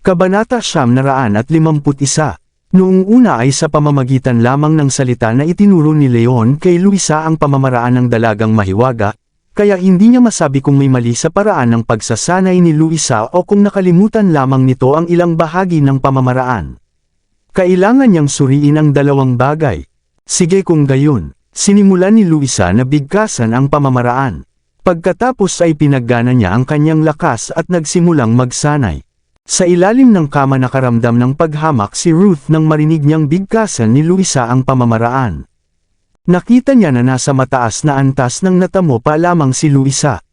Kabanata 951. Noong una ay sa pamamagitan lamang ng salita na itinuro ni Leon kay Luisa ang pamamaraan ng dalagang mahiwaga, kaya hindi niya masabi kung may mali sa paraan ng pagsasanay ni Luisa o kung nakalimutan lamang nito ang ilang bahagi ng pamamaraan. Kailangan niyang suriin ang dalawang bagay. Sige kung gayon, sinimulan ni Luisa na bigkasan ang pamamaraan. Pagkatapos ay pinaggana niya ang kanyang lakas at nagsimulang magsanay. Sa ilalim ng kama nakaramdam ng paghamak si Ruth nang marinig niyang bigkasan ni Luisa ang pamamaraan. Nakita niya na nasa mataas na antas ng natamo pa lamang si Luisa.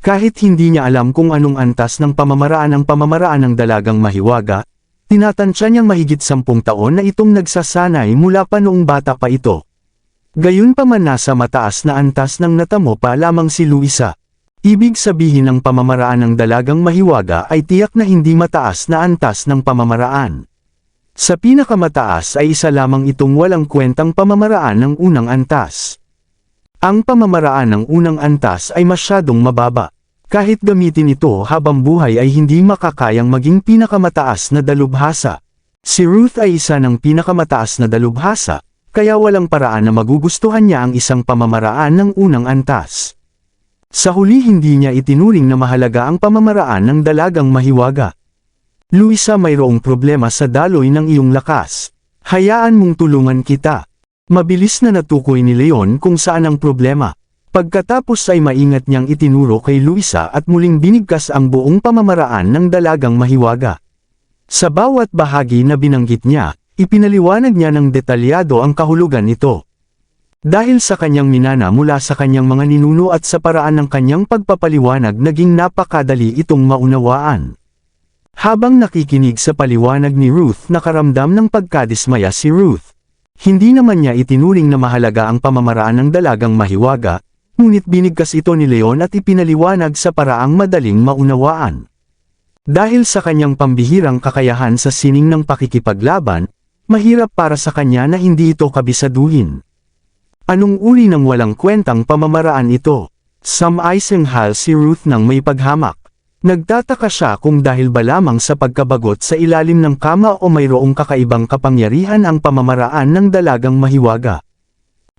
Kahit hindi niya alam kung anong antas ng pamamaraan ang pamamaraan ng dalagang mahiwaga, tinatansya niyang mahigit 10 taon na itong nagsasanay mula pa noong bata pa ito. Gayunpaman nasa mataas na antas ng natamo pa lamang si Luisa. Ibig sabihin ng pamamaraan ng dalagang mahiwaga ay tiyak na hindi mataas na antas ng pamamaraan. Sa pinakamataas ay isa lamang itong walang kwentang pamamaraan ng unang antas. Ang pamamaraan ng unang antas ay masyadong mababa. Kahit gamitin ito habang buhay ay hindi makakayang maging pinakamataas na dalubhasa. Si Ruth ay isa ng pinakamataas na dalubhasa, kaya walang paraan na magugustuhan niya ang isang pamamaraan ng unang antas. Sa huli hindi niya itinuring na mahalaga ang pamamaraan ng dalagang mahiwaga. Luisa, mayroong problema sa daloy ng iyong lakas. Hayaan mong tulungan kita. Mabilis na natukoy ni Leon kung saan ang problema. Pagkatapos ay maingat niyang itinuro kay Luisa at muling binigkas ang buong pamamaraan ng dalagang mahiwaga. Sa bawat bahagi na binanggit niya, ipinaliwanag niya ng detalyado ang kahulugan nito. Dahil sa kanyang minana mula sa kanyang mga ninuno at sa paraan ng kanyang pagpapaliwanag naging napakadali itong maunawaan. Habang nakikinig sa paliwanag ni Ruth nakaramdam ng pagkadismaya si Ruth. Hindi naman niya itinuring na mahalaga ang pamamaraan ng dalagang mahiwaga, ngunit binigkas ito ni Leon at ipinaliwanag sa paraang madaling maunawaan. Dahil sa kanyang pambihirang kakayahan sa sining ng pakikipaglaban, mahirap para sa kanya na hindi ito kabisaduhin. Anong uri ng walang kwentang pamamaraan ito? Sumaisenghal si Ruth nang may paghamak. Nagtataka siya kung dahil ba lamang sa pagkabagot sa ilalim ng kama o mayroong kakaibang kapangyarihan ang pamamaraan ng dalagang mahiwaga.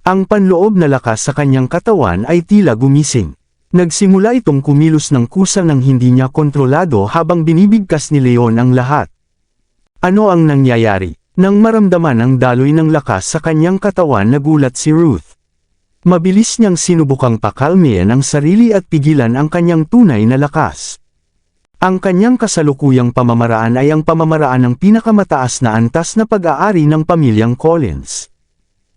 Ang panloob na lakas sa kanyang katawan ay tila gumising. Nagsimula itong kumilos ng kusa nang hindi niya kontrolado habang binibigkas ni Leon ang lahat. Ano ang nangyayari? Nang maramdaman ang daloy ng lakas sa kanyang katawan nagulat si Ruth. Mabilis niyang sinubukang pakalmihan ang sarili at pigilan ang kanyang tunay na lakas. Ang kanyang kasalukuyang pamamaraan ay ang pamamaraan ng pinakamataas na antas na pag-aari ng pamilyang Collins.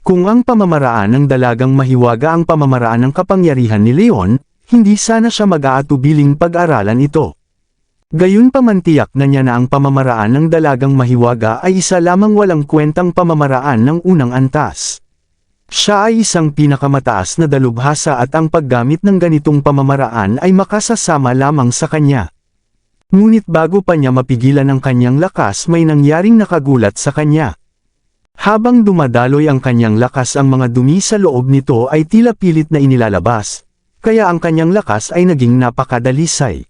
Kung ang pamamaraan ng dalagang mahiwaga ang pamamaraan ng kapangyarihan ni Leon, hindi sana siya mag-aatubiling pag-aralan ito. Gayunpaman tiyak na niya na ang pamamaraan ng dalagang mahiwaga ay isa lamang walang kwentang pamamaraan ng unang antas. Siya ay isang pinakamataas na dalubhasa at ang paggamit ng ganitong pamamaraan ay makasasama lamang sa kanya. Ngunit bago pa niya mapigilan ang kanyang lakas may nangyaring nakagulat sa kanya. Habang dumadaloy ang kanyang lakas ang mga dumi sa loob nito ay tila pilit na inilalabas, kaya ang kanyang lakas ay naging napakadalisay.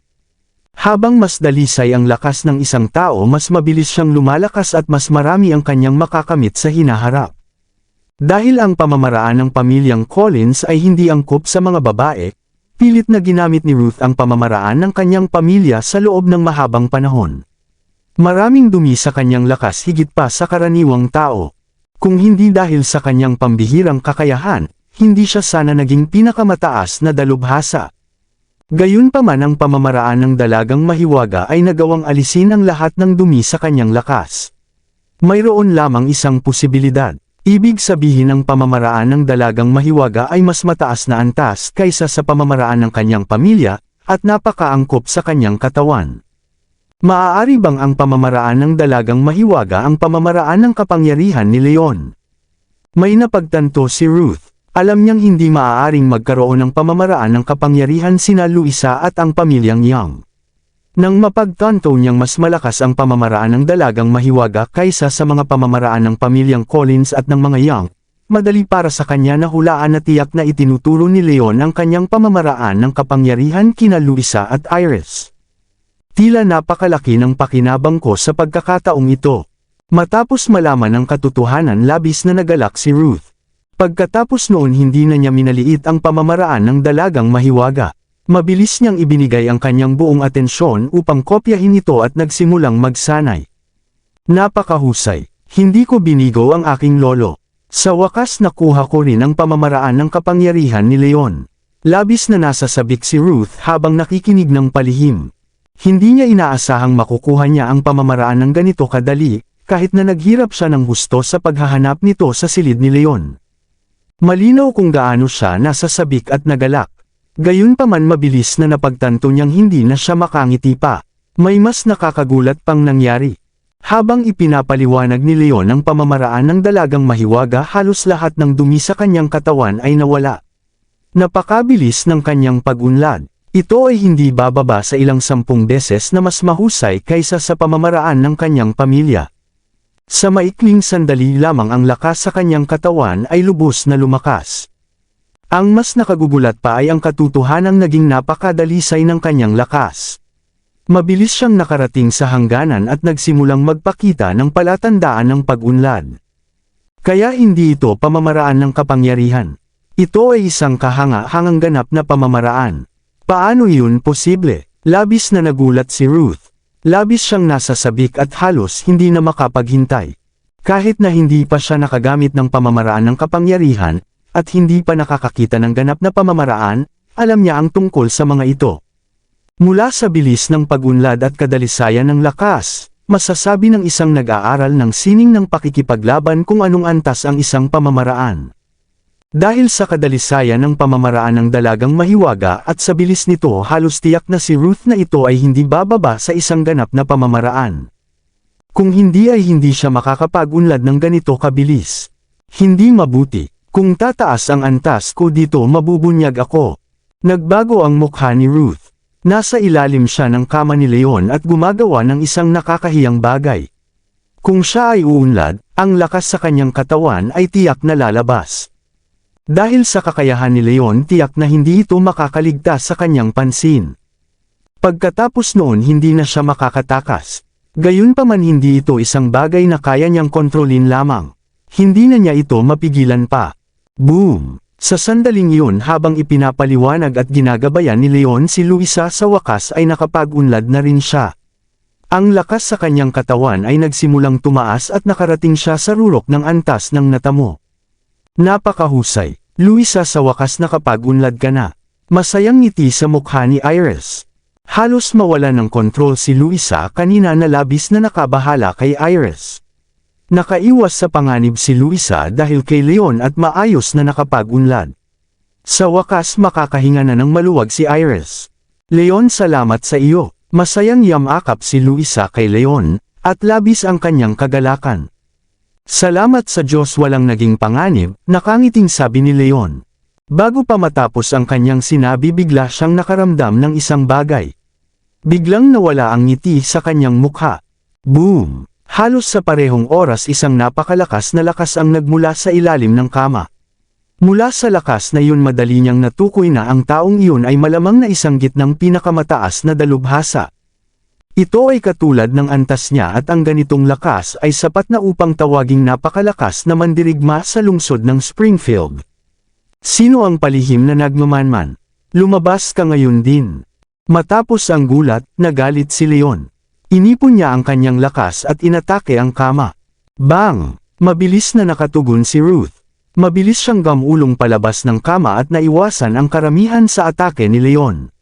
Habang mas dalisay ang lakas ng isang tao mas mabilis siyang lumalakas at mas marami ang kanyang makakamit sa hinaharap. Dahil ang pamamaraan ng pamilyang Collins ay hindi angkop sa mga babae, pilit na ginamit ni Ruth ang pamamaraan ng kanyang pamilya sa loob ng mahabang panahon. Maraming dumi sa kanyang lakas higit pa sa karaniwang tao. Kung hindi dahil sa kanyang pambihirang kakayahan, hindi siya sana naging pinakamataas na dalubhasa. Gayunpaman ang pamamaraan ng dalagang mahiwaga ay nagawang alisin ang lahat ng dumi sa kanyang lakas. Mayroon lamang isang posibilidad. Ibig sabihin ang pamamaraan ng dalagang mahiwaga ay mas mataas na antas kaysa sa pamamaraan ng kanyang pamilya, at napakaangkop sa kanyang katawan. Maaari bang ang pamamaraan ng dalagang mahiwaga ang pamamaraan ng kapangyarihan ni Leon? May napagtanto si Ruth. Alam niyang hindi maaaring magkaroon ng pamamaraan ng kapangyarihan sina Luisa at ang pamilyang Young. Nang mapagtanto niyang mas malakas ang pamamaraan ng dalagang mahiwaga kaysa sa mga pamamaraan ng pamilyang Collins at ng mga Young, madali para sa kanya na hulaan na tiyak na itinuturo ni Leon ang kanyang pamamaraan ng kapangyarihan kina Luisa at Iris. Tila napakalaki ng pakinabang ko sa pagkakataong ito. Matapos malaman ang katotohanan, labis na nagalak si Ruth. Pagkatapos noon hindi na niya minaliit ang pamamaraan ng dalagang mahiwaga. Mabilis niyang ibinigay ang kanyang buong atensyon upang kopyahin ito at nagsimulang magsanay. Napakahusay. Hindi ko binigo ang aking lolo. Sa wakas nakuha ko rin ang pamamaraan ng kapangyarihan ni Leon. Labis na nasasabik si Ruth habang nakikinig ng palihim. Hindi niya inaasahang makukuha niya ang pamamaraan ng ganito kadali, kahit na naghirap siya ng husto sa paghahanap nito sa silid ni Leon. Malinaw kung gaano siya nasasabik at nagalak. Gayunpaman mabilis na napagtanto niyang hindi na siya makangiti pa. May mas nakakagulat pang nangyari. Habang ipinapaliwanag ni Leon ang pamamaraan ng dalagang mahiwaga, halos lahat ng dumi sa kanyang katawan ay nawala. Napakabilis ng kanyang pag-unlad. Ito ay hindi bababa sa ilang 10 beses na mas mahusay kaysa sa pamamaraan ng kanyang pamilya. Sa maikling sandali lamang ang lakas sa kanyang katawan ay lubos na lumakas. Ang mas nakagugulat pa ay ang katotohanang naging napakadalisay ng kanyang lakas. Mabilis siyang nakarating sa hangganan at nagsimulang magpakita ng palatandaan ng pag-unlad. Kaya hindi ito pamamaraan ng kapangyarihan. Ito ay isang kahanga-hangang ganap na pamamaraan. Paano iyon posible? Labis na nagulat si Ruth. Labis siyang nasasabik at halos hindi na makapaghintay. Kahit na hindi pa siya nakagamit ng pamamaraan ng kapangyarihan, at hindi pa nakakakita ng ganap na pamamaraan, alam niya ang tungkol sa mga ito. Mula sa bilis ng pag-unlad at kadalisayan ng lakas, masasabi ng isang nag-aaral ng sining ng pakikipaglaban kung anong antas ang isang pamamaraan. Dahil sa kadalisayan ng pamamaraan ng dalagang mahiwaga at sa bilis nito, halos tiyak na si Ruth na ito ay hindi bababa sa isang ganap na pamamaraan. Kung hindi ay hindi siya makakapag-unlad ng ganito kabilis. Hindi mabuti. Kung tataas ang antas ko dito, mabubunyag ako. Nagbago ang mukha ni Ruth. Nasa ilalim siya ng kama ni Leon at gumagawa ng isang nakakahiyang bagay. Kung siya ay uunlad, ang lakas sa kanyang katawan ay tiyak na lalabas. Dahil sa kakayahan ni Leon, tiyak na hindi ito makakaligtas sa kanyang pansin. Pagkatapos noon hindi na siya makakatakas. Gayunpaman hindi ito isang bagay na kaya niyang kontrolin lamang. Hindi na niya ito mapigilan pa. Boom! Sa sandaling iyon, habang ipinapaliwanag at ginagabayan ni Leon si Luisa, sa wakas ay nakapag-unlad na rin siya. Ang lakas sa kanyang katawan ay nagsimulang tumaas at nakarating siya sa rurok ng antas ng natamo. Napakahusay. Luisa, sa wakas nakapag-unlad ka na. Masayang ngiti sa mukha ni Iris. Halos mawala ng kontrol si Luisa kanina na labis na nakabahala kay Iris. Nakaiwas sa panganib si Luisa dahil kay Leon at maayos na nakapag-unlad. Sa wakas makakahinga na ng maluwag si Iris. Leon, salamat sa iyo. Masayang yamakap si Luisa kay Leon, at labis ang kanyang kagalakan. Salamat sa Diyos, walang naging panganib, nakangiting sabi ni Leon. Bago pa matapos ang kanyang sinabi, bigla siyang nakaramdam ng isang bagay. Biglang nawala ang ngiti sa kanyang mukha. Boom! Halos sa parehong oras isang napakalakas na lakas ang nagmula sa ilalim ng kama. Mula sa lakas na iyon madali niyang natukoy na ang taong iyon ay malamang na isang gitnang pinakamataas na dalubhasa. Ito ay katulad ng antas niya at ang ganitong lakas ay sapat na upang tawaging napakalakas na mandirigma sa lungsod ng Springfield. Sino ang palihim na nagmamanman? Lumabas ka ngayon din. Matapos ang gulat, nagalit si Leon. Inipon niya ang kanyang lakas at inatake ang kama. Bang! Mabilis na nakatugon si Ruth. Mabilis siyang gamulong palabas ng kama at naiwasan ang karamihan sa atake ni Leon.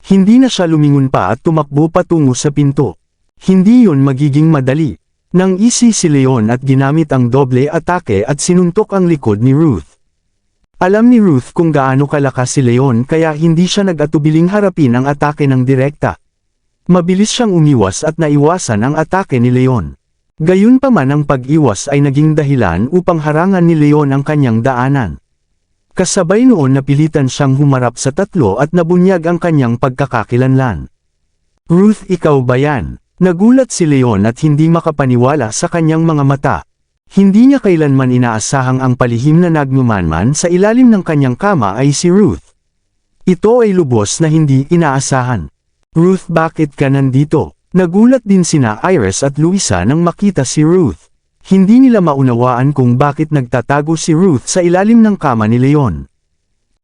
Hindi na siya lumingon pa at tumakbo patungo sa pinto. Hindi yun magiging madali. Nang isi si Leon at ginamit ang doble atake at sinuntok ang likod ni Ruth. Alam ni Ruth kung gaano kalakas si Leon kaya hindi siya nag-atubiling harapin ang atake ng direkta. Mabilis siyang umiwas at naiwasan ang atake ni Leon. Gayunpaman ang pag-iwas ay naging dahilan upang harangan ni Leon ang kanyang daanan. Kasabay noon napilitan siyang humarap sa tatlo at nabunyag ang kanyang pagkakakilanlan. Ruth, ikaw ba yan? Nagulat si Leon at hindi makapaniwala sa kanyang mga mata. Hindi niya kailanman inaasahang ang palihim na nagmamanman sa ilalim ng kanyang kama ay si Ruth. Ito ay lubos na hindi inaasahan. Ruth, bakit ka nandito? Nagulat din sina Iris at Luisa nang makita si Ruth. Hindi nila maunawaan kung bakit nagtatago si Ruth sa ilalim ng kama ni Leon.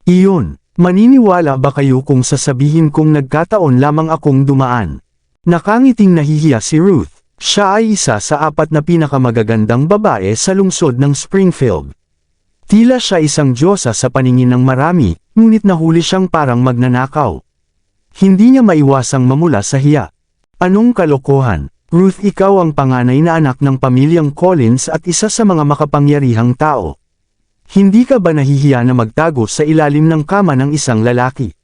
Iyon, maniniwala ba kayo kung sasabihin kong nagkataon lamang akong dumaan? Nakangiting nahihiya si Ruth. Siya ay isa sa 4 na pinakamagagandang babae sa lungsod ng Springfield. Tila siya isang diyosa sa paningin ng marami, ngunit nahuli siyang parang magnanakaw. Hindi niya maiwasang mamula sa hiya. Anong kalokohan? Ruth, ikaw ang panganay na anak ng pamilyang Collins at isa sa mga makapangyarihang tao. Hindi ka ba nahihiya na magtago sa ilalim ng kama ng isang lalaki?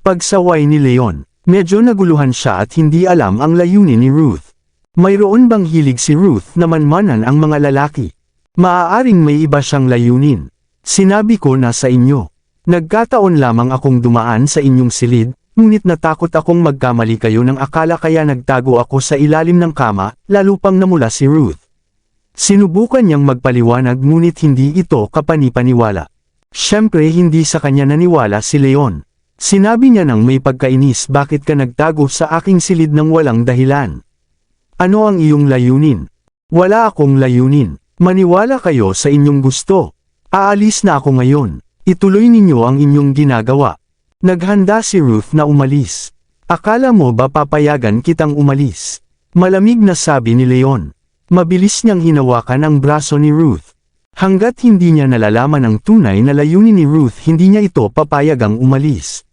Pagsaway ni Leon, medyo naguluhan siya at hindi alam ang layunin ni Ruth. Mayroon bang hilig si Ruth na manmanan ang mga lalaki? Maaaring may iba siyang layunin. Sinabi ko na sa inyo. Nagkataon lamang akong dumaan sa inyong silid, ngunit natakot akong magkamali kayo ng akala kaya nagtago ako sa ilalim ng kama, lalo pang namula si Ruth. Sinubukan niyang magpaliwanag ngunit hindi ito kapanipaniwala. Siyempre hindi sa kanya naniwala si Leon. Sinabi niya nang may pagkainis, bakit ka nagtago sa aking silid ng walang dahilan? Ano ang iyong layunin? Wala akong layunin. Maniwala kayo sa inyong gusto. Aalis na ako ngayon. Ituloy ninyo ang inyong ginagawa. Naghanda si Ruth na umalis. Akala mo ba papayagan kitang umalis? Malamig na sabi ni Leon. Mabilis niyang hinawakan ang braso ni Ruth. Hanggat hindi niya nalalaman ang tunay na layunin ni Ruth, hindi niya ito papayagang umalis.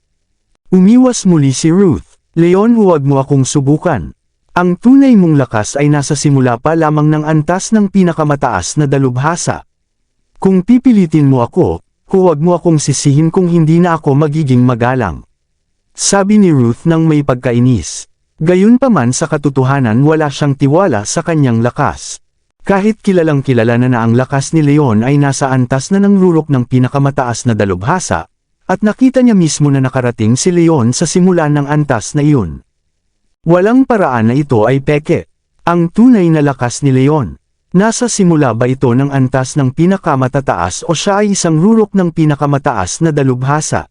Umiwas muli si Ruth. Leon, huwag mo akong subukan. Ang tunay mong lakas ay nasa simula pa lamang ng antas ng pinakamataas na dalubhasa. Kung pipilitin mo ako, huwag mo akong sisihin kung hindi na ako magiging magalang. Sabi ni Ruth nang may pagkainis. Gayunpaman sa katotohanan wala siyang tiwala sa kanyang lakas. Kahit kilalang kilala na ang lakas ni Leon ay nasa antas na ng rurok ng pinakamataas na dalubhasa, at nakita niya mismo na nakarating si Leon sa simula ng antas na iyon. Walang paraan na ito ay peke. Ang tunay na lakas ni Leon. Nasa simula ba ito ng antas ng pinakamatataas o siya ay isang rurok ng pinakamataas na dalubhasa?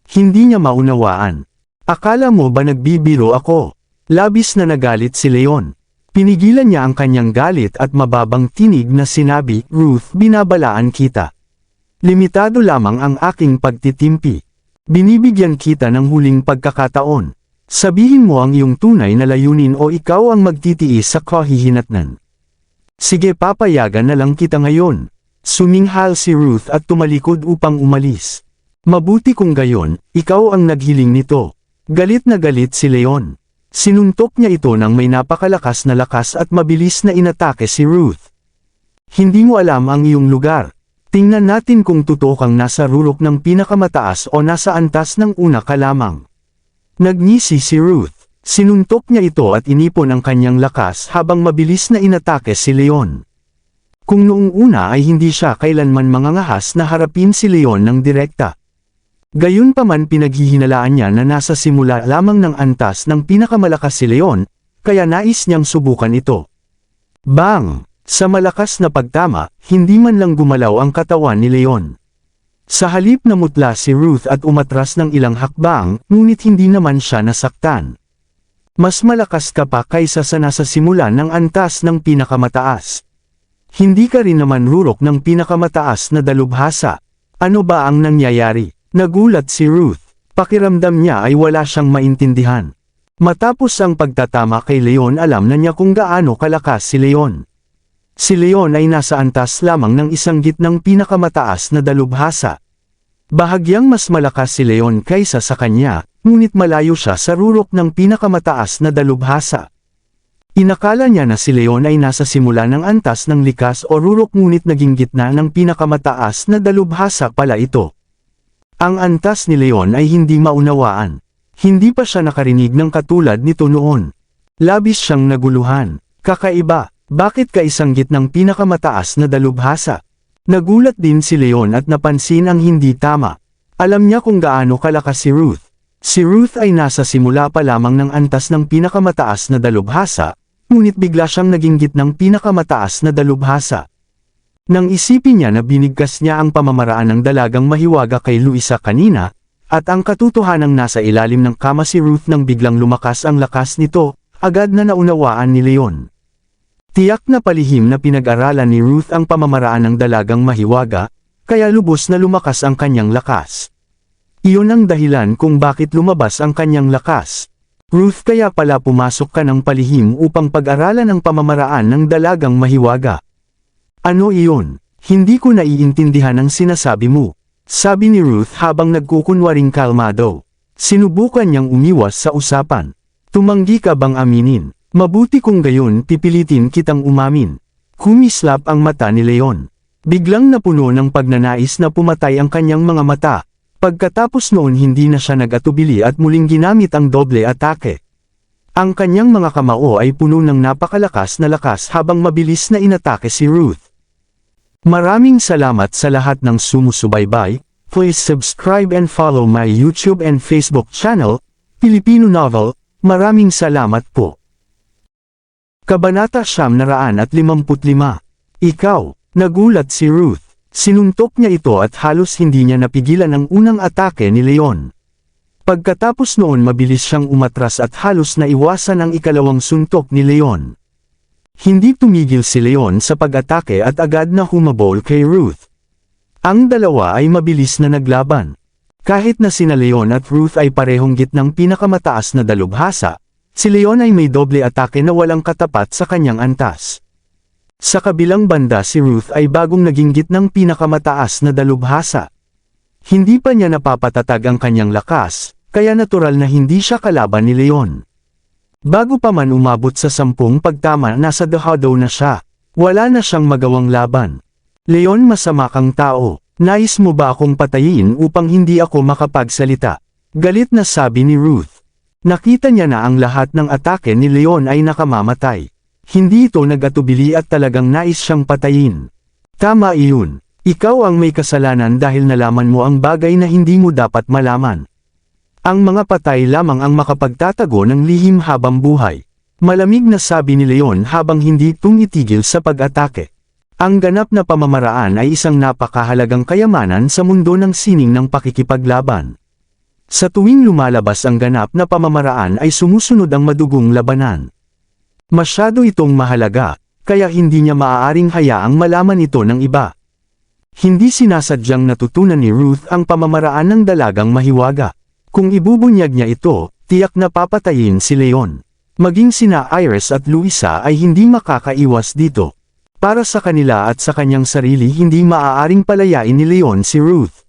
Hindi niya maunawaan. Akala mo ba nagbibiro ako? Labis na nagalit si Leon. Pinigilan niya ang kanyang galit at mababang tinig na sinabi, Ruth, binabalaan kita. Limitado lamang ang aking pagtitimpi. Binibigyan kita ng huling pagkakataon. Sabihin mo ang iyong tunay na layunin o ikaw ang magtitiis sa kahihinatnan. Sige, papayagan na lang kita ngayon. Suminghal si Ruth at tumalikod upang umalis. Mabuti kung gayon, ikaw ang naghiling nito. Galit na galit si Leon. Sinuntok niya ito nang may napakalakas na lakas at mabilis na inatake si Ruth. Hindi mo alam ang iyong lugar. Tingnan natin kung totoo kang nasa rurok ng pinakamataas o nasa antas ng una ka lamang. Nagngisi si Ruth. Sinuntok niya ito at inipon ang kanyang lakas habang mabilis na inatake si Leon. Kung noong una ay hindi siya kailanman mangangahas na harapin si Leon ng direkta. Gayunpaman pinaghihinalaan niya na nasa simula lamang ng antas ng pinakamalakas si Leon, kaya nais niyang subukan ito. Bang! Sa malakas na pagtama, hindi man lang gumalaw ang katawan ni Leon. Sa halip na mutla si Ruth at umatras ng ilang hakbang, ngunit hindi naman siya nasaktan. Mas malakas ka pa kaysa sa nasa simula ng antas ng pinakamataas. Hindi ka rin naman rurok ng pinakamataas na dalubhasa. Ano ba ang nangyayari? Nagulat si Ruth. Pakiramdam niya ay wala siyang maintindihan. Matapos ang pagtatama kay Leon, alam na niya kung gaano kalakas si Leon. Si Leon ay nasa antas lamang ng isang gitnang pinakamataas na dalubhasa. Bahagyang mas malakas si Leon kaysa sa kanya, ngunit malayo siya sa rurok ng pinakamataas na dalubhasa. Inakala niya na si Leon ay nasa simula ng antas ng likas o rurok, ngunit naging gitna ng pinakamataas na dalubhasa pala ito. Ang antas ni Leon ay hindi maunawaan. Hindi pa siya nakarinig ng katulad nito noon. Labis siyang naguluhan. Kakaiba. Bakit ka isang gitnang pinakamataas na dalubhasa? Nagulat din si Leon at napansin ang hindi tama. Alam niya kung gaano kalakas si Ruth. Si Ruth ay nasa simula pa lamang ng antas ng pinakamataas na dalubhasa, ngunit bigla siyang naging gitnang pinakamataas na dalubhasa. Nang isipin niya na binigkas niya ang pamamaraan ng dalagang mahiwaga kay Luisa kanina, At ang katotohanang nasa ilalim ng kama si Ruth nang biglang lumakas ang lakas nito, agad na naunawaan ni Leon. Tiyak na palihim na pinag-aralan ni Ruth ang pamamaraan ng dalagang mahiwaga, kaya lubos na lumakas ang kanyang lakas. Iyon ang dahilan kung bakit lumabas ang kanyang lakas. Ruth, kaya pala pumasok ka ng palihim upang pag-aralan ang pamamaraan ng dalagang mahiwaga. Ano iyon? Hindi ko naiintindihan ang sinasabi mo. Sabi ni Ruth habang nagkukunwaring kalmado. Sinubukan niyang umiwas sa usapan. Tumanggi ka bang aminin? Mabuti kung gayon pipilitin kitang umamin. Kumislap ang mata ni Leon. Biglang napuno ng pagnanais na pumatay ang kanyang mga mata. Pagkatapos noon hindi na siya nag-atubili at muling ginamit ang doble atake. Ang kanyang mga kamao ay puno ng napakalakas na lakas habang mabilis na inatake si Ruth. Maraming salamat sa lahat ng sumusubaybay. Please subscribe and follow my YouTube and Facebook channel, Filipino Novel. Maraming salamat po. Kabanata 955. Ikaw, nagulat si Ruth. Sinuntok niya ito at halos hindi niya napigilan ang unang atake ni Leon. Pagkatapos noon mabilis siyang umatras at halos naiwasan ang ikalawang suntok ni Leon. Hindi tumigil si Leon sa pag-atake at agad na humabol kay Ruth. Ang dalawa ay mabilis na naglaban. Kahit na sina Leon at Ruth ay parehong gitnang pinakamataas na dalubhasa, si Leon ay may doble atake na walang katapat sa kanyang antas. Sa kabilang banda si Ruth ay bagong naging gitnang pinakamataas na dalubhasa. Hindi pa niya napapatatag ang kanyang lakas, kaya natural na hindi siya kalaban ni Leon. Bago pa man umabot sa 10 pagtama nasa dahadaw na siya. Wala na siyang magawang laban. Leon, masama kang tao. Nais mo ba akong patayin upang hindi ako makapagsalita? Galit na sabi ni Ruth. Nakita niya na ang lahat ng atake ni Leon ay nakamamatay. Hindi ito nag-atubili at talagang nais siyang patayin. Tama iyon. Ikaw ang may kasalanan dahil nalaman mo ang bagay na hindi mo dapat malaman. Ang mga patay lamang ang makapagtatago ng lihim habang buhay. Malamig na sabi ni Leon habang hindi tumitigil sa pag-atake. Ang ganap na pamamaraan ay isang napakahalagang kayamanan sa mundo ng sining ng pakikipaglaban. Sa tuwing lumalabas ang ganap na pamamaraan ay sumusunod ang madugong labanan. Masyado itong mahalaga, kaya hindi niya maaaring hayaang malaman ito ng iba. Hindi sinasadyang natutunan ni Ruth ang pamamaraan ng dalagang mahiwaga. Kung ibubunyag niya ito, tiyak na papatayin si Leon. Maging sina Iris at Luisa ay hindi makakaiwas dito. Para sa kanila at sa kanyang sarili hindi maaaring palayain ni Leon si Ruth.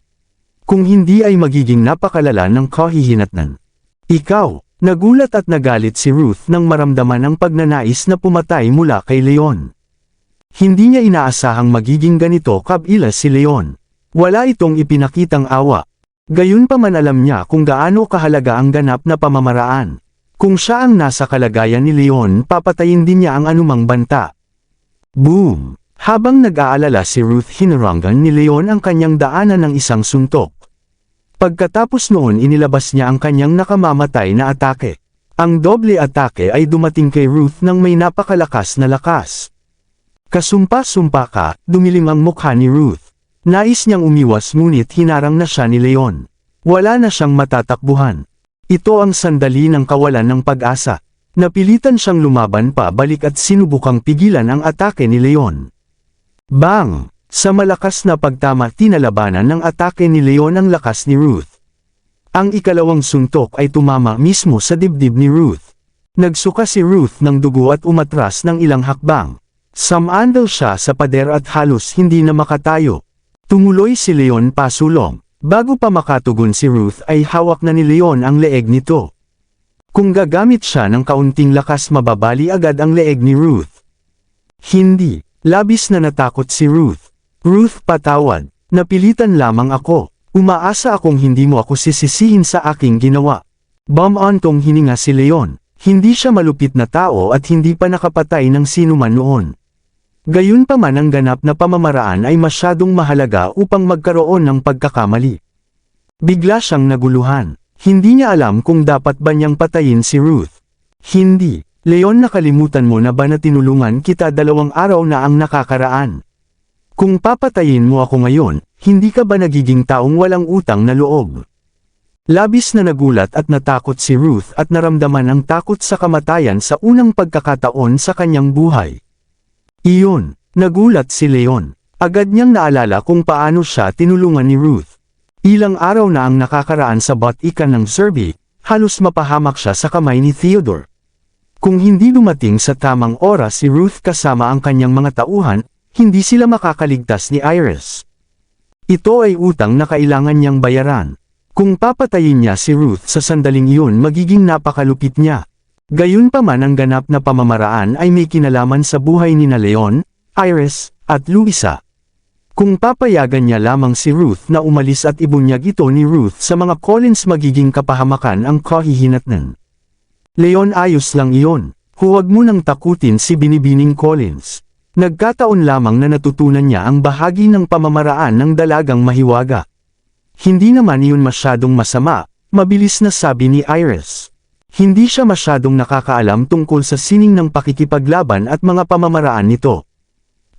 Kung hindi ay magiging napakalala ng kahihinatnan. Ikaw, nagulat at nagalit si Ruth nang maramdaman ang pagnanais na pumatay mula kay Leon. Hindi niya inaasahang magiging ganito kabila si Leon. Wala itong ipinakitang awa. Gayunpaman alam niya kung gaano kahalaga ang ganap na pamamaraan. Kung siya ang nasa kalagayan ni Leon, papatayin din niya ang anumang banta. Boom! Habang nag-aalala si Ruth, hinarangan ni Leon ang kanyang daanan ng isang suntok. Pagkatapos noon inilabas niya ang kanyang nakamamatay na atake. Ang doble atake ay dumating kay Ruth nang may napakalakas na lakas. Kasumpa-sumpa ka, dumilim ang mukha ni Ruth. Nais niyang umiwas ngunit hinarang na siya ni Leon. Wala na siyang matatakbuhan. Ito ang sandali ng kawalan ng pag-asa. Napilitan siyang lumaban pa balik at sinubukang pigilan ang atake ni Leon. Bang! Sa malakas na pagtama tinalabanan ng atake ni Leon ang lakas ni Ruth. Ang ikalawang suntok ay tumama mismo sa dibdib ni Ruth. Nagsuka si Ruth ng dugo at umatras ng ilang hakbang. Samandal siya sa pader at halos hindi na makatayo. Tumuloy si Leon pasulong. Bago pa makatugon si Ruth ay hawak na ni Leon ang leeg nito. Kung gagamit siya ng kaunting lakas mababali agad ang leeg ni Ruth. Hindi. Labis na natakot si Ruth. Ruth, patawad. Napilitan lamang ako. Umaasa akong hindi mo ako sisisihin sa aking ginawa. Bumantong hininga si Leon. Hindi siya malupit na tao at hindi pa nakapatay ng sinuman noon. Gayunpaman ang ganap na pamamaraan ay masyadong mahalaga upang magkaroon ng pagkakamali. Bigla siyang naguluhan. Hindi niya alam kung dapat ba niyang patayin si Ruth. Hindi. Leon, nakalimutan mo na ba na tinulungan kita 2 araw na ang nakakaraan? Kung papatayin mo ako ngayon, hindi ka ba nagiging taong walang utang na loob? Labis na nagulat at natakot si Ruth at naramdaman ang takot sa kamatayan sa unang pagkakataon sa kanyang buhay. Iyon, nagulat si Leon. Agad niyang naalala kung paano siya tinulungan ni Ruth. Ilang araw na ang nakakaraan sa bat-ikan ng Zerby, halos mapahamak siya sa kamay ni Theodore. Kung hindi dumating sa tamang oras si Ruth kasama ang kanyang mga tauhan, hindi sila makakaligtas ni Iris. Ito ay utang na kailangan niyang bayaran. Kung papatayin niya si Ruth sa sandaling iyon magiging napakalupit niya. Gayunpaman ang ganap na pamamaraan ay may kinalaman sa buhay ni na Leon, Iris, at Louisa. Kung papayagan niya lamang si Ruth na umalis at ibunyag ito ni Ruth sa mga Collins magiging kapahamakan ang kahihinatnan. Leon, ayos lang iyon. Huwag mo nang takutin si Binibining Collins. Nagkataon lamang na natutunan niya ang bahagi ng pamamaraan ng dalagang mahiwaga. Hindi naman iyon masyadong masama, mabilis na sabi ni Iris. Hindi siya masyadong nakakaalam tungkol sa sining ng pakikipaglaban at mga pamamaraan nito.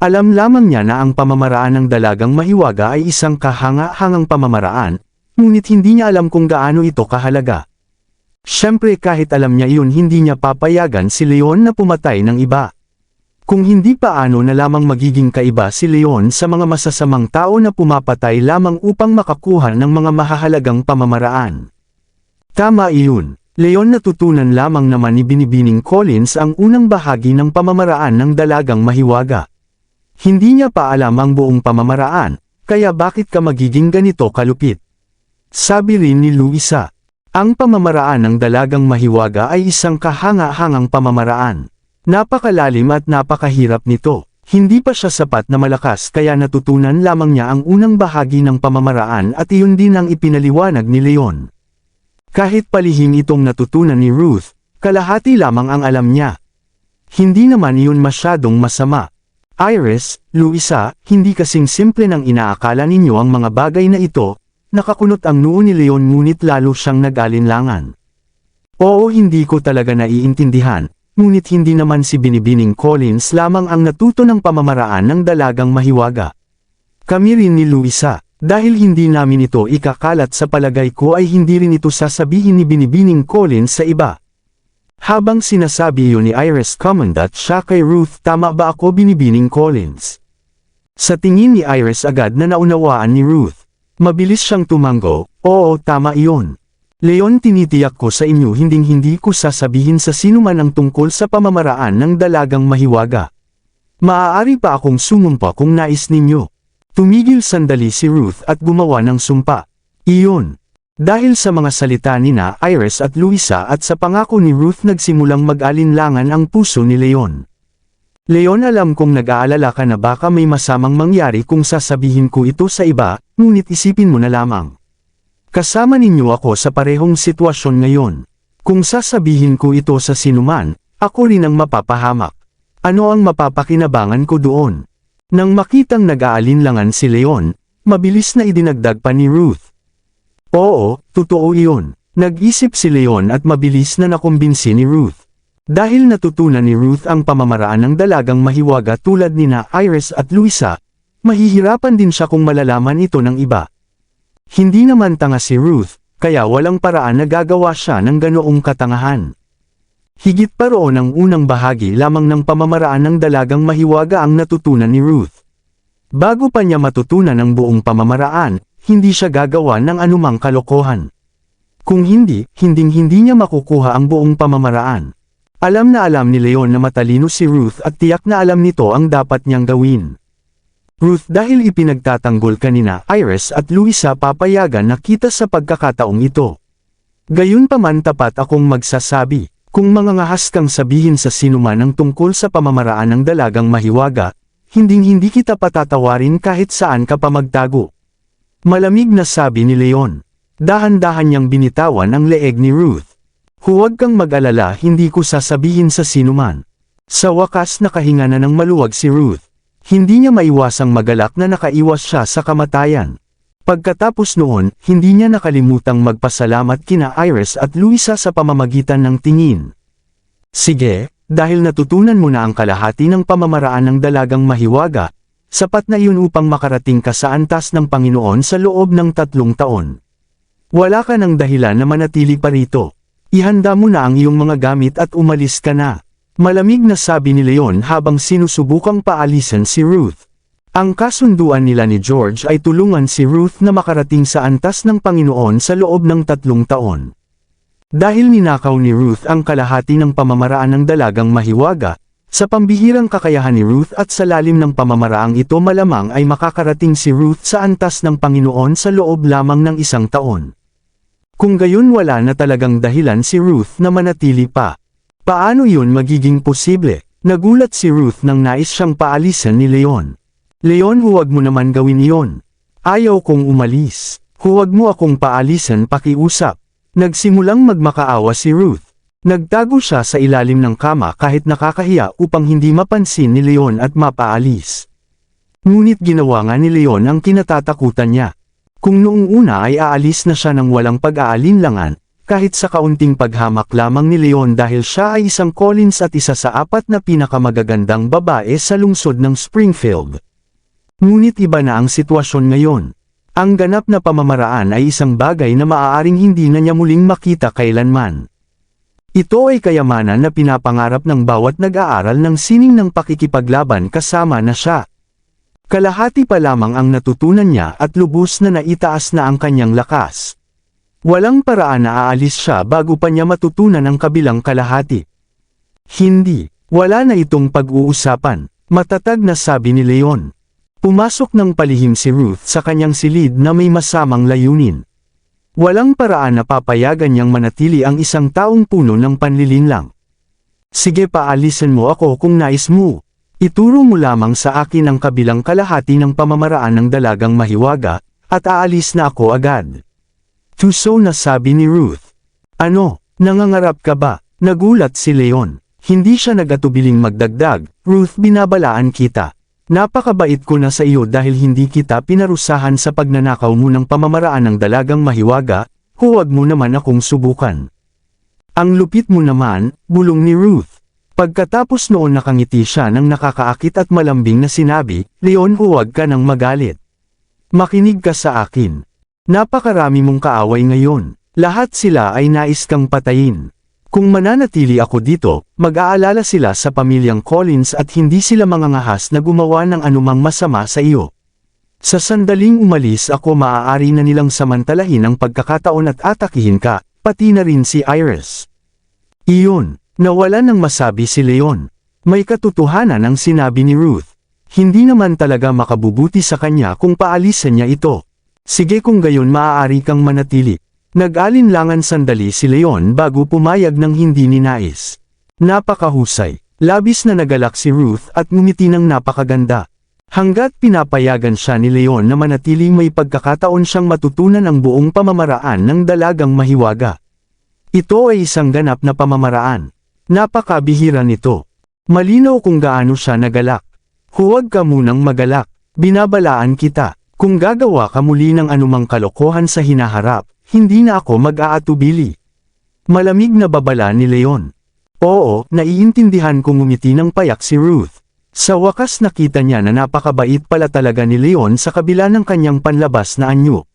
Alam lamang niya na ang pamamaraan ng dalagang mahiwaga ay isang kahanga-hangang pamamaraan, ngunit hindi niya alam kung gaano ito kahalaga. Siyempre kahit alam niya iyon hindi niya papayagan si Leon na pumatay ng iba. Kung hindi paano na lamang magiging kaiba si Leon sa mga masasamang tao na pumapatay lamang upang makakuha ng mga mahahalagang pamamaraan. Tama iyon, Leon natutunan lamang naman ni Binibining Collins ang unang bahagi ng pamamaraan ng dalagang mahiwaga. Hindi niya pa alam ang buong pamamaraan, kaya bakit ka magiging ganito kalupit? Sabi rin ni Louisa, ang pamamaraan ng dalagang mahiwaga ay isang kahanga-hangang pamamaraan. Napakalalim at napakahirap nito. Hindi pa siya sapat na malakas kaya natutunan lamang niya ang unang bahagi ng pamamaraan at iyon din ang ipinaliwanag ni Leon. Kahit palihim itong natutunan ni Ruth, kalahati lamang ang alam niya. Hindi naman iyon masyadong masama. Iris, Louisa, hindi kasing simple ng inaakala ninyo ang mga bagay na ito, nakakunot ang noo ni Leon ngunit lalo siyang nag-alinlangan. Oo, hindi ko talaga naiintindihan, ngunit hindi naman si Binibining Collins lamang ang natuto ng pamamaraan ng dalagang mahiwaga. Kami rin ni Louisa, dahil hindi namin ito ikakalat sa palagay ko ay hindi rin ito sasabihin ni Binibining Collins sa iba. Habang sinasabi iyon ni Iris Commandant siya kay Ruth, tama ba ako Binibining Collins? Sa tingin ni Iris agad na naunawaan ni Ruth. Mabilis siyang tumango, oo tama iyon. Leon, tinitiyak ko sa inyo hinding-hindi ko sasabihin sa sinuman ang tungkol sa pamamaraan ng dalagang mahiwaga. Maaari pa akong sumumpa kung nais ninyo. Tumigil sandali si Ruth at gumawa ng sumpa. Iyon. Dahil sa mga salita nina Iris at Louisa at sa pangako ni Ruth nagsimulang mag-alinlangan ang puso ni Leon. Leon, alam kong nag-aalala ka na baka may masamang mangyari kung sasabihin ko ito sa iba, ngunit isipin mo na lamang. Kasama ninyo ako sa parehong sitwasyon ngayon. Kung sasabihin ko ito sa sinuman, ako rin ang mapapahamak. Ano ang mapapakinabangan ko doon? Nang makitang nag-aalinlangan si Leon, mabilis na idinagdag pa ni Ruth. Oo, totoo iyon. Nag-isip si Leon at mabilis na nakumbinsi ni Ruth. Dahil natutunan ni Ruth ang pamamaraan ng dalagang mahiwaga tulad nina Iris at Louisa, mahihirapan din siya kung malalaman ito ng iba. Hindi naman tanga si Ruth, kaya walang paraan na gagawa siya ng ganoong katangahan. Higit pa roon ang unang bahagi lamang ng pamamaraan ng dalagang mahiwaga ang natutunan ni Ruth. Bago pa niya matutunan ang buong pamamaraan, hindi siya gagawa ng anumang kalokohan. Kung hinding-hindi niya makukuha ang buong pamamaraan. Alam na alam ni Leon na matalino si Ruth at tiyak na alam nito ang dapat niyang gawin. Ruth, dahil ipinagtatanggol kanina Iris at Louisa papayagan na kita sa pagkakataong ito. Gayunpaman tapat akong magsasabi, kung mangangahas kang sabihin sa sinuman ang tungkol sa pamamaraan ng dalagang mahiwaga, hinding-hindi kita patatawarin kahit saan ka pa magtago. Malamig na sabi ni Leon. Dahan-dahan niyang binitawan ang leeg ni Ruth. Huwag kang mag-alala, hindi ko sasabihin sa sinuman. Sa wakas nakahinga na ng maluwag si Ruth. Hindi niya maiwasang magalak na nakaiwas siya sa kamatayan. Pagkatapos noon, hindi niya nakalimutang magpasalamat kina Iris at Louisa sa pamamagitan ng tingin. Sige, dahil natutunan mo na ang kalahati ng pamamaraan ng dalagang mahiwaga, sapat na iyon upang makarating ka sa antas ng Panginoon sa loob ng 3 taon. Wala ka ng dahilan na manatili pa rito. Ihanda mo na ang iyong mga gamit at umalis ka na. Malamig na sabi ni Leon habang sinusubukang paalisan si Ruth. Ang kasunduan nila ni George ay tulungan si Ruth na makarating sa antas ng Panginoon sa loob ng 3 taon. Dahil ninakaw ni Ruth ang kalahati ng pamamaraan ng dalagang mahiwaga, sa pambihirang kakayahan ni Ruth at sa lalim ng pamamaraang ito malamang ay makakarating si Ruth sa antas ng Panginoon sa loob lamang ng 1 taon. Kung gayon wala na talagang dahilan si Ruth na manatili pa. Paano yun magiging posible? Nagulat si Ruth nang nais siyang paalisan ni Leon. Leon, huwag mo naman gawin iyon. Ayaw kong umalis. Huwag mo akong paalisan, pakiusap. Nagsimulang magmakaawa si Ruth. Nagtago siya sa ilalim ng kama kahit nakakahiya upang hindi mapansin ni Leon at mapaalis. Ngunit ginawa nga ni Leon ang kinatatakutan niya. Kung noong una ay aalis na siya ng walang pag-aalinlangan, kahit sa kaunting paghamak lamang ni Leon dahil siya ay isang Collins at isa sa 4 na pinakamagagandang babae sa lungsod ng Springfield. Ngunit iba na ang sitwasyon ngayon. Ang ganap na pamamaraan ay isang bagay na maaaring hindi na niya muling makita kailanman. Ito ay kayamanan na pinapangarap ng bawat nag-aaral ng sining ng pakikipaglaban kasama na siya. Kalahati pa lamang ang natutunan niya at lubos na naitaas na ang kanyang lakas. Walang paraan na aalis siya bago pa niya matutunan ang kabilang kalahati. Hindi, wala na itong pag-uusapan, matatag na sabi ni Leon. Pumasok ng palihim si Ruth sa kanyang silid na may masamang layunin. Walang paraan na papayagan niyang manatili ang isang taong puno ng panlilinlang. Sige, paalisan mo ako kung nais mo. Ituro mo lamang sa akin ang kabilang kalahati ng pamamaraan ng dalagang mahiwaga, at aalis na ako agad. Tuso na sabi ni Ruth. Ano, nangangarap ka ba? Nagulat si Leon. Hindi siya nag-atubiling magdagdag. Ruth, binabalaan kita. Napakabait ko na sa iyo dahil hindi kita pinarusahan sa pagnanakaw mo ng pamamaraan ng dalagang mahiwaga, huwag mo naman akong subukan. Ang lupit mo naman, bulong ni Ruth. Pagkatapos noon nakangiti siya ng nakakaakit at malambing na sinabi, Leon, huwag ka nang magalit. Makinig ka sa akin. Napakarami mong kaaway ngayon. Lahat sila ay nais kang patayin. Kung mananatili ako dito, mag-aalala sila sa pamilyang Collins at hindi sila mangangahas na gumawa ng anumang masama sa iyo. Sa sandaling umalis ako, maaari na nilang samantalahin ang pagkakataon at atakihin ka, pati na rin si Iris. Iyon, nawala nang masabi si Leon. May katotohanan ang sinabi ni Ruth. Hindi naman talaga makabubuti sa kanya kung paalisan niya ito. Sige, kung gayon maaari kang manatili. Nag-alinlangan sandali si Leon bago pumayag ng hindi ninais. Napakahusay. Labis na nagalak si Ruth at ngumiti ng napakaganda. Hanggat pinapayagan siya ni Leon na manatiling may pagkakataon siyang matutunan ang buong pamamaraan ng dalagang mahiwaga. Ito ay isang ganap na pamamaraan. Napakabihira nito. Malinaw kung gaano siya nagalak. Huwag ka munang magalak. Binabalaan kita. Kung gagawa ka muli ng anumang kalokohan sa hinaharap, hindi na ako mag-aatubili. Malamig na babala ni Leon. Oo, naiintindihan kong ngumiti ng payak si Ruth. Sa wakas nakita niya na napakabait pala talaga ni Leon sa kabila ng kanyang panlabas na anyo.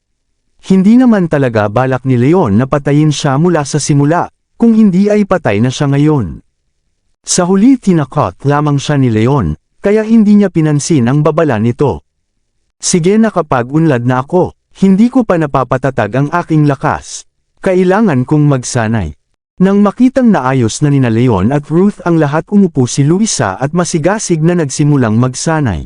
Hindi naman talaga balak ni Leon na patayin siya mula sa simula, kung hindi ay patay na siya ngayon. Sa huli tinakot lamang siya ni Leon, kaya hindi niya pinansin ang babala nito. Sige, nakapag-unlad na ako. Hindi ko pa napapatatag ang aking lakas. Kailangan kong magsanay. Nang makitang naayos na nina Leon at Ruth ang lahat, umupo si Luisa at masigasig na nagsimulang magsanay.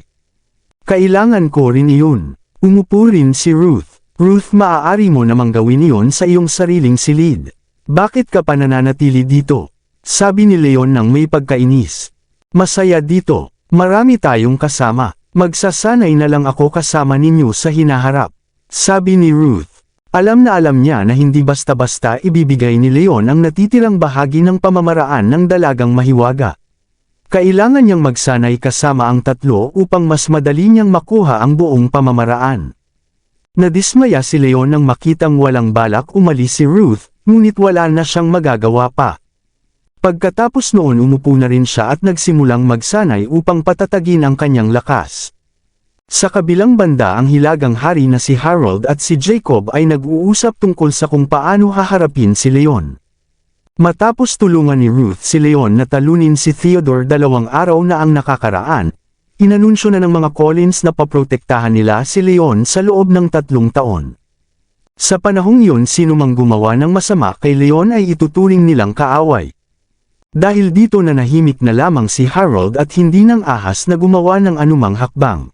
Kailangan ko rin iyon. Umupo rin si Ruth. Ruth, maaari mo namang gawin iyon sa iyong sariling silid. Bakit ka pa nananatili dito? Sabi ni Leon nang may pagkainis. Masaya dito. Marami tayong kasama. Magsasanay na lang ako kasama ninyo sa hinaharap. Sabi ni Ruth. Alam na alam niya na hindi basta-basta ibibigay ni Leon ang natitirang bahagi ng pamamaraan ng dalagang mahiwaga. Kailangan niyang magsanay kasama ang tatlo upang mas madali niyang makuha ang buong pamamaraan. Nadismaya si Leon nang makitang walang balak umalis si Ruth, ngunit wala na siyang magagawa pa. Pagkatapos noon umupo na rin siya at nagsimulang magsanay upang patatagin ang kanyang lakas. Sa kabilang banda ang hilagang hari na si Harold at si Jacob ay nag-uusap tungkol sa kung paano haharapin si Leon. Matapos tulungan ni Ruth si Leon na talunin si Theodore 2 araw na ang nakakaraan, inanunsyo na ng mga Collins na paprotektahan nila si Leon sa loob ng 3 taon. Sa panahong yun sinumang gumawa ng masama kay Leon ay ituturing nilang kaaway. Dahil dito nanahimik na lamang si Harold at hindi nang ahas na gumawa ng anumang hakbang.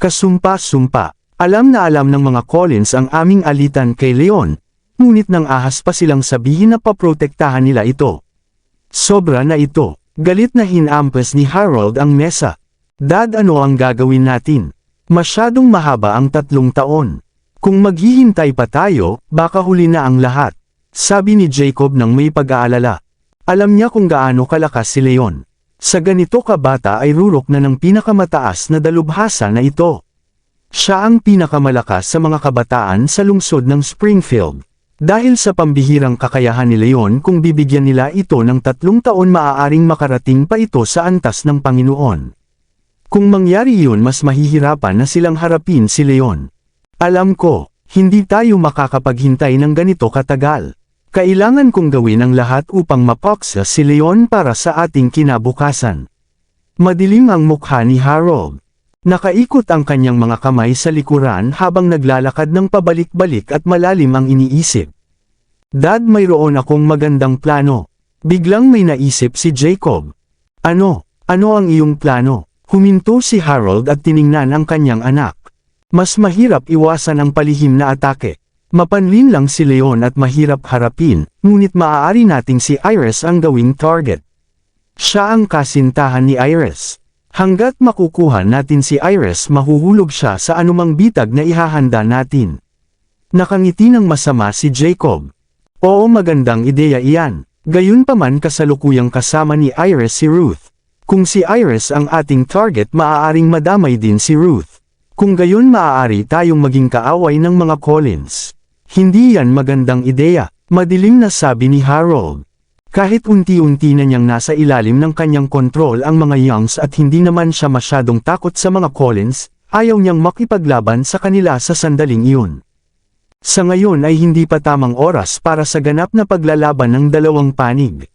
Kasumpa-sumpa, alam na alam ng mga Collins ang aming alitan kay Leon, ngunit nang ahas pa silang sabihin na paprotektahan nila ito. Sobra na ito, galit na hinampas ni Harold ang mesa. Dad, ano ang gagawin natin? Masyadong mahaba ang 3 taon. Kung maghihintay pa tayo, baka huli na ang lahat. Sabi ni Jacob nang may pag-aalala. Alam niya kung gaano kalakas si Leon. Sa ganito kabata ay rurok na ng pinakamataas na dalubhasa na ito. Siya ang pinakamalakas sa mga kabataan sa lungsod ng Springfield. Dahil sa pambihirang kakayahan ni Leon kung bibigyan nila ito ng 3 taon maaaring makarating pa ito sa antas ng Panginoon. Kung mangyari yun mas mahihirapan na silang harapin si Leon. Alam ko, hindi tayo makakapaghintay ng ganito katagal. Kailangan kong gawin ang lahat upang mapaksa si Leon para sa ating kinabukasan. Madilim ang mukha ni Harold. Nakaikot ang kanyang mga kamay sa likuran habang naglalakad ng pabalik-balik at malalim ang iniisip. Dad, mayroon akong magandang plano. Biglang may naisip si Jacob. Ano ang iyong plano? Huminto si Harold at tiningnan ang kanyang anak. Mas mahirap iwasan ang palihim na atake. Mapanlin lang si Leon at mahirap harapin, ngunit maaari nating si Iris ang gawing target. Siya ang kasintahan ni Iris. Hanggat makukuha natin si Iris mahuhulog siya sa anumang bitag na ihahanda natin. Nakangiti ng masama si Jacob. Oo, magandang ideya iyan. Gayunpaman kasalukuyang kasama ni Iris si Ruth. Kung si Iris ang ating target maaaring madamay din si Ruth. Kung gayon maaari tayong maging kaaway ng mga Collins. Hindi yan magandang ideya, madilim na sabi ni Harold. Kahit unti-unti na niyang nasa ilalim ng kanyang kontrol ang mga Youngs at hindi naman siya masyadong takot sa mga Collins, ayaw niyang makipaglaban sa kanila sa sandaling iyon. Sa ngayon ay hindi pa tamang oras para sa ganap na paglalaban ng 2 panig.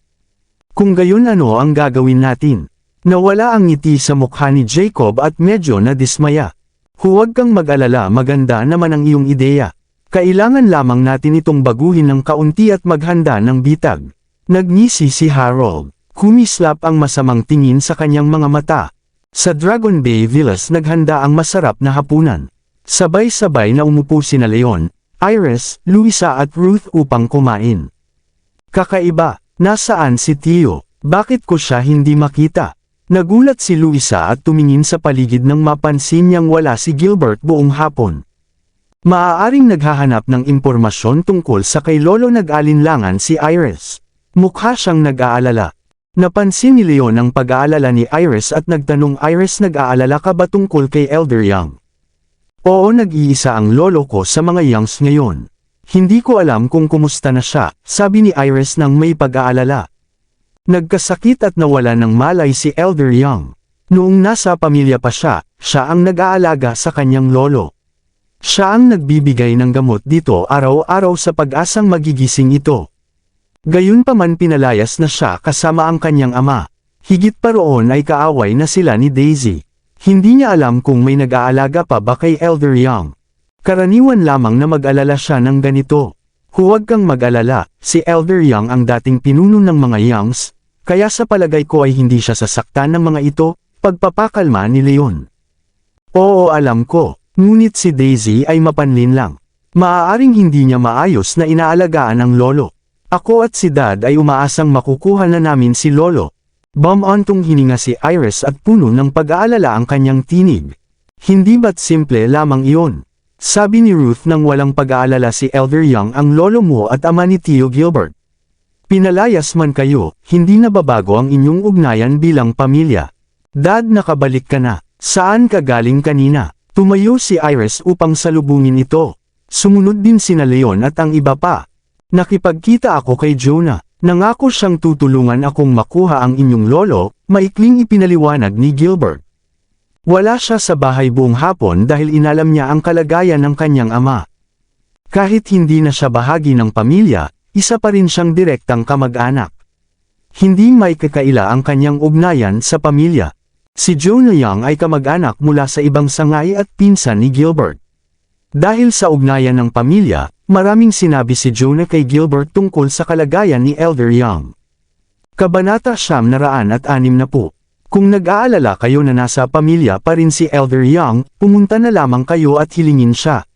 Kung gayon, ano ang gagawin natin? Nawala ang ngiti sa mukha ni Jacob at medyo nadismaya. Huwag kang mag-alala, maganda naman ang iyong ideya. Kailangan lamang natin itong baguhin ng kaunti at maghanda ng bitag. Nagngisi si Harold. Kumislap ang masamang tingin sa kanyang mga mata. Sa Dragon Bay Villas naghanda ang masarap na hapunan. Sabay-sabay na umupo sina Leon, Iris, Louisa at Ruth upang kumain. Kakaiba, nasaan si Theo? Bakit ko siya hindi makita? Nagulat si Louisa at tumingin sa paligid nang mapansin niyang wala si Gilbert buong hapon. Maaaring naghahanap ng impormasyon tungkol sa kay Lolo, nag-alinlangan si Iris. Mukha siyang nag-aalala. Napansin ni Leon ang pag-aalala ni Iris at nagtanong, Iris, nag-aalala ka ba tungkol kay Elder Young? Oo, nag-iisa ang lolo ko sa mga Youngs ngayon. Hindi ko alam kung kumusta na siya, sabi ni Iris nang may pag-aalala. Nagkasakit at nawala ng malay si Elder Young. Noong nasa pamilya pa siya, siya ang nag-aalaga sa kanyang lolo. Siya ang nagbibigay ng gamot dito araw-araw sa pag-asang magigising ito. Gayunpaman pinalayas na siya kasama ang kanyang ama. Higit pa roon ay kaaway na sila ni Daisy. Hindi niya alam kung may nag-aalaga pa ba kay Elder Young. Karaniwan lamang na mag-alala siya ng ganito. Huwag kang mag-alala, si Elder Young ang dating pinuno ng mga Youngs, kaya sa palagay ko ay hindi siya sasaktan ng mga ito, pagpapakalma ni Leon. Oo, alam ko, ngunit si Daisy ay mapanlin lang. Maaaring hindi niya maayos na inaalagaan ang lolo. Ako at si Dad ay umaasang makukuha na namin si Lolo. Bumantong hininga si Iris at puno ng pag-aalala ang kanyang tinig. Hindi ba't simple lamang iyon? Sabi ni Ruth nang walang pag-aalala, si Elder Young ang lolo mo at ama ni Theo Gilbert. Pinalayas man kayo, hindi nababago ang inyong ugnayan bilang pamilya. Dad, nakabalik ka na. Saan ka galing kanina? Tumayo si Iris upang salubungin ito. Sumunod din sina Leon at ang iba pa. Nakipagkita ako kay Jonah. Nangako siyang tutulungan akong makuha ang inyong lolo, maikling ipinaliwanag ni Gilbert. Wala siya sa bahay buong hapon dahil inalam niya ang kalagayan ng kanyang ama. Kahit hindi na siya bahagi ng pamilya, isa pa rin siyang direktang kamag-anak. Hindi may kakaila ang kanyang ugnayan sa pamilya. Si Jonah Young ay kamag-anak mula sa ibang sangay at pinsan ni Gilbert. Dahil sa ugnayan ng pamilya, maraming sinabi si Jonah kay Gilbert tungkol sa kalagayan ni Elder Young. Kabanata 960. Kung nag-aalala kayo na nasa pamilya pa rin si Elder Young, pumunta na lamang kayo at hilingin siya.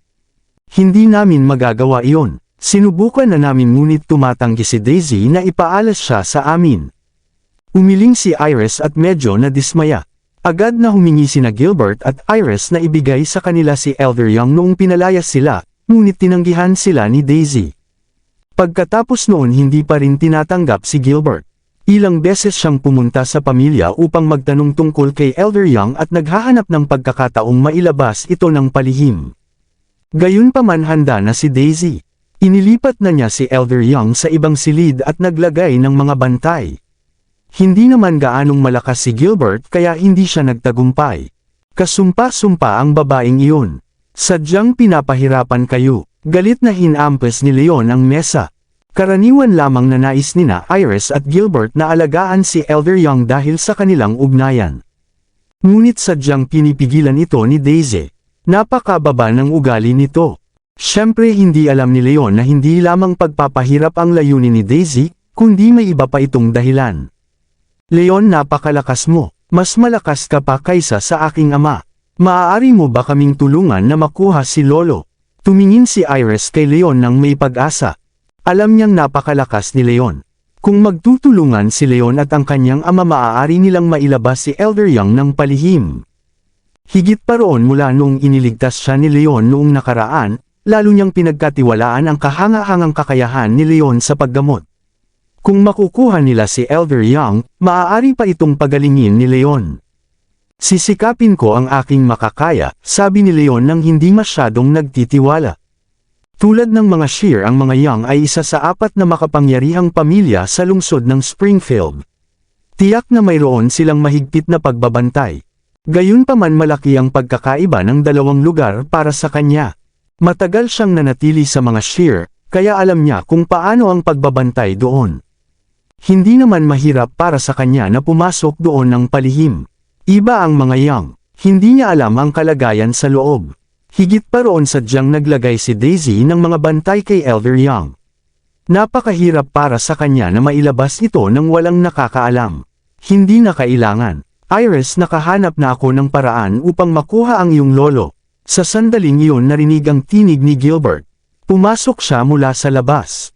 Hindi namin magagawa iyon. Sinubukan na namin ngunit tumatanggi si Daisy na ipaalas siya sa amin. Umiling si Iris at medyo nadismaya. Agad na humingi sina Gilbert at Iris na ibigay sa kanila si Elder Young noong pinalayas sila, ngunit tinanggihan sila ni Daisy. Pagkatapos noon hindi pa rin tinatanggap si Gilbert. Ilang beses siyang pumunta sa pamilya upang magtanong tungkol kay Elder Young at naghahanap ng pagkakataong mailabas ito ng palihim. Gayunpaman handa na si Daisy. Inilipat na niya si Elder Young sa ibang silid at naglagay ng mga bantay. Hindi naman gaanong malakas si Gilbert kaya hindi siya nagtagumpay. Kasumpa-sumpa ang babaeng iyon. Sadyang pinapahirapan kayo. Galit na hinampas ni Leon ang mesa. Karaniwan lamang na nais nina Iris at Gilbert na alagaan si Elder Young dahil sa kanilang ugnayan. Ngunit sadyang pinipigilan ito ni Daisy. Napakababa ng ugali nito. Siyempre hindi alam ni Leon na hindi lamang pagpapahirap ang layunin ni Daisy, kundi may iba pa itong dahilan. Leon, napakalakas mo. Mas malakas ka pa kaysa sa aking ama. Maaari mo ba kaming tulungan na makuha si Lolo? Tumingin si Iris kay Leon ng may pag-asa. Alam niyang napakalakas ni Leon. Kung magtutulungan si Leon at ang kanyang ama maaari nilang mailabas si Elder Young ng palihim. Higit pa roon mula noong iniligtas siya ni Leon noong nakaraan, lalo niyang pinagkatiwalaan ang kahanga-hangang kakayahan ni Leon sa paggamot. Kung makukuha nila si Elder Young, maaari pa itong pagalingin ni Leon. Sisikapin ko ang aking makakaya, sabi ni Leon nang hindi masyadong nagtitiwala. Tulad ng mga Shear, ang mga Young ay isa sa 4 na makapangyarihang pamilya sa lungsod ng Springfield. Tiyak na mayroon silang mahigpit na pagbabantay. Gayunpaman malaki ang pagkakaiba ng dalawang lugar para sa kanya. Matagal siyang nanatili sa mga Shear, kaya alam niya kung paano ang pagbabantay doon. Hindi naman mahirap para sa kanya na pumasok doon ng palihim. Iba ang mga Young. Hindi niya alam ang kalagayan sa loob. Higit pa roon sadyang naglagay si Daisy ng mga bantay kay Elder Young. Napakahirap para sa kanya na mailabas ito nang walang nakakaalam. Hindi na kailangan. Iris, nakahanap na ako ng paraan upang makuha ang iyong lolo. Sa sandaling iyon narinig ang tinig ni Gilbert. Pumasok siya mula sa labas.